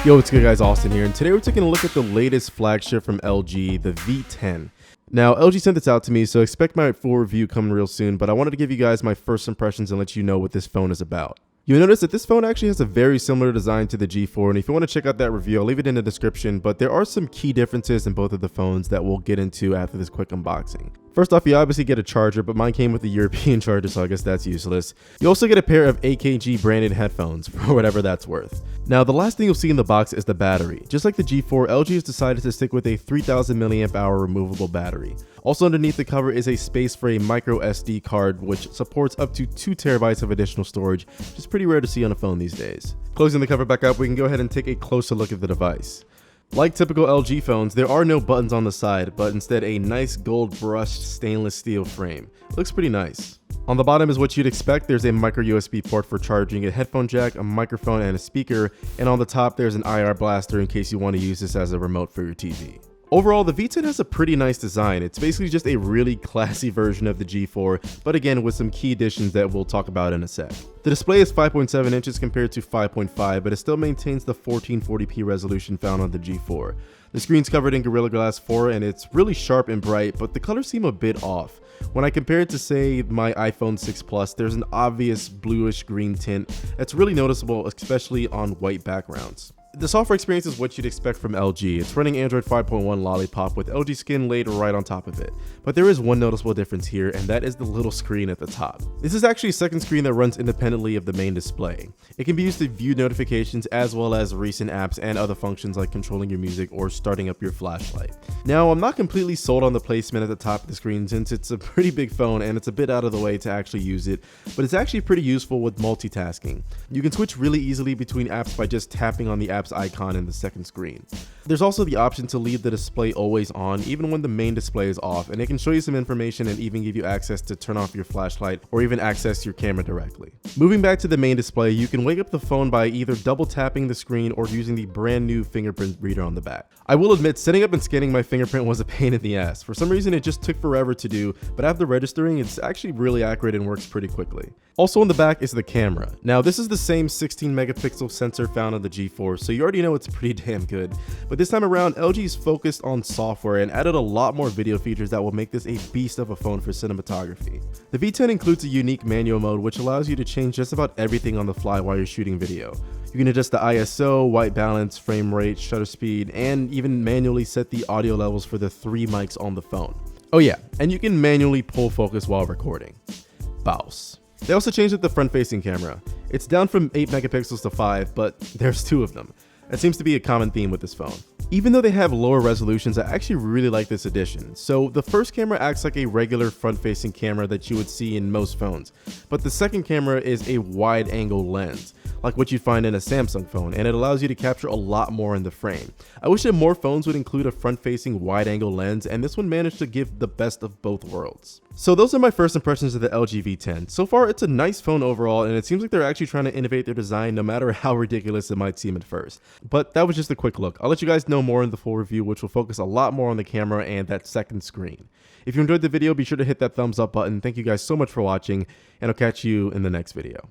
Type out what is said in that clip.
Yo, what's good guys, Austin here, and today we're taking a look at the latest flagship from LG, the V10. Now, LG sent this out to me, so expect my full review coming real soon, but I wanted to give you guys my first impressions and let you know what this phone is about. You'll notice that this phone actually has a very similar design to the G4, and if you want to check out that review, I'll leave it in the description, but there are some key differences in both of the phones that we'll get into after this quick unboxing. First off, you obviously get a charger, but mine came with a European charger, so I guess that's useless. You also get a pair of AKG branded headphones, for whatever that's worth. Now, the last thing you'll see in the box is the battery. Just like the G4, LG has decided to stick with a 3000 mAh removable battery. Also underneath the cover is a space for a microSD card, which supports up to 2 TB of additional storage, which is pretty rare to see on a phone these days. Closing the cover back up, we can go ahead and take a closer look at the device. Like typical LG phones, there are no buttons on the side, but instead a nice gold brushed stainless steel frame. Looks pretty nice. On the bottom is what you'd expect. There's a micro USB port for charging, a headphone jack, a microphone, and a speaker, and on the top there's an IR blaster in case you want to use this as a remote for your TV. Overall, the V10 has a pretty nice design. It's basically just a really classy version of the G4, but again with some key additions that we'll talk about in a sec. The display is 5.7 inches compared to 5.5, but it still maintains the 1440p resolution found on the G4. The screen's covered in Gorilla Glass 4 and it's really sharp and bright, but the colors seem a bit off. When I compare it to, say, my iPhone 6 Plus, there's an obvious bluish green tint that's really noticeable, especially on white backgrounds. The software experience is what you'd expect from LG. It's running Android 5.1 Lollipop with LG Skin laid right on top of it. But there is one noticeable difference here, and that is the little screen at the top. This is actually a second screen that runs independently of the main display. It can be used to view notifications as well as recent apps and other functions like controlling your music or starting up your flashlight. Now, I'm not completely sold on the placement at the top of the screen since it's a pretty big phone and it's a bit out of the way to actually use it, but it's actually pretty useful with multitasking. You can switch really easily between apps by just tapping on the app's icon in the second screen. There's also the option to leave the display always on even when the main display is off, and it can show you some information and even give you access to turn off your flashlight or even access your camera directly. Moving back to the main display, you can wake up the phone by either double tapping the screen or using the brand new fingerprint reader on the back. I will admit, setting up and scanning my fingerprint was a pain in the ass. For some reason it just took forever to do, but after registering it's actually really accurate and works pretty quickly. Also on the back is the camera. Now this is the same 16 megapixel sensor found on the G4, so you already know it's pretty damn good. But this time around, LG's focused on software and added a lot more video features that will make this a beast of a phone for cinematography. The V10 includes a unique manual mode which allows you to change just about everything on the fly while you're shooting video. You can adjust the ISO, white balance, frame rate, shutter speed, and even manually set the audio levels for the 3 mics on the phone. Oh yeah, and you can manually pull focus while recording. Bouse. They also changed up the front-facing camera. It's down from 8 megapixels to 5, but there's 2 of them. That seems to be a common theme with this phone. Even though they have lower resolutions, I actually really like this addition. So the first camera acts like a regular front-facing camera that you would see in most phones, but the second camera is a wide-angle lens, like what you'd find in a Samsung phone, and it allows you to capture a lot more in the frame. I wish that more phones would include a front-facing wide-angle lens, and this one managed to give the best of both worlds. So those are my first impressions of the LG V10. So far, it's a nice phone overall, and it seems like they're actually trying to innovate their design no matter how ridiculous it might seem at first. But that was just a quick look. I'll let you guys know more in the full review, which will focus a lot more on the camera and that second screen. If you enjoyed the video, be sure to hit that thumbs up button. Thank you guys so much for watching, and I'll catch you in the next video.